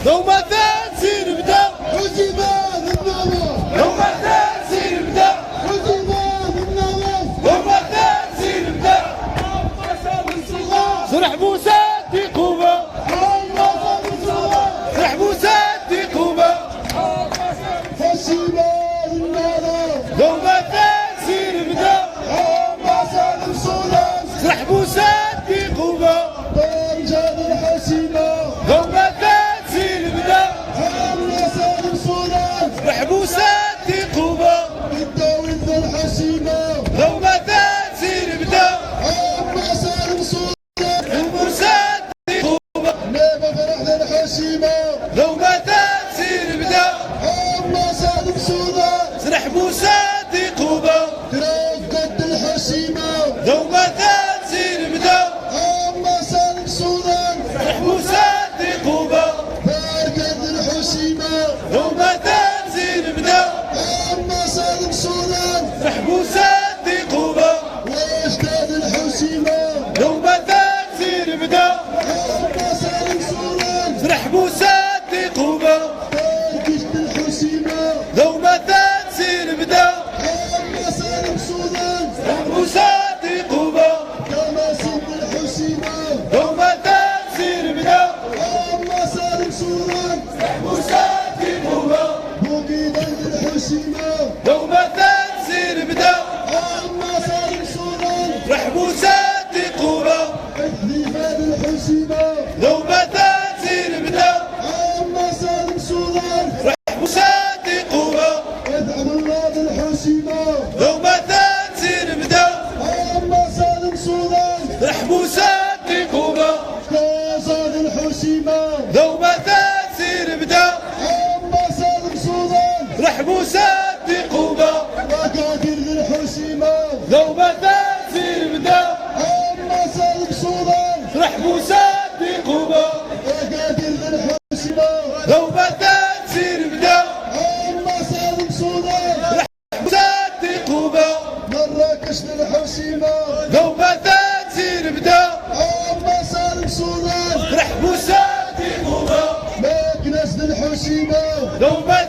دوما تنسير بدا وجبال النظر دوما تنسير بدا وجبال النظر دوما تنسير بدا سرح بوساتي قوبة سرح بوساتي قوبة وجبال النظر دوما تنسير بدا سالم سولان سرح بوساتي قوبة برجال الحسيمة دوما تنسير بدا سالم سولان سرح بوساتي قوبة الدولة الحسيمة دوما تنسير بدا سالم سولان بوساتي قوبة نيبة فرح الحسيمة دوما تنسير بدا سالم سولان سرح بوساتي قوبة تراف قد الحسيمة دوما تنسير بدا سالم سولان سرح بوساتي قوبة قد الحسيمة دوما تنسير بدا سالم سولان سرح بوساتي قوبة واشتاد الحسيمة دوما تنسير بدا سالم سولان سرح بوساتي قوبة كشت الحسيمة دوما تنسير بدا سالم سولان بوساتي قوبة كما سد الحسيمة دوما تنسير بدا سالم سولان بوساتي قوبة وقيدا الحسيمة دوما تنسير بدا سالم سولان رح بوساتي قوبة حذيفة الحسيمة دوما تنسير بدا سالم سولان رح بوساتي قوبة ادعم الله الحسيمة دوما تنسير بدا سالم سولان رح بوساتي قوبة كازاد الحسيمة دوما تنسير بدا سالم سولان رح بوساتي قوبة وقادر الحسيمة دوما تنسير بدا سالم سولان رح بوساتي قوبة وقادر الحسيمة دوما تنسير بدا سالم سولان بوساتي قوبة مراكش للحسيمة دوما تنسير بدا سالم سولان رح بوساتي قوبة مكنس للحسيمة دوما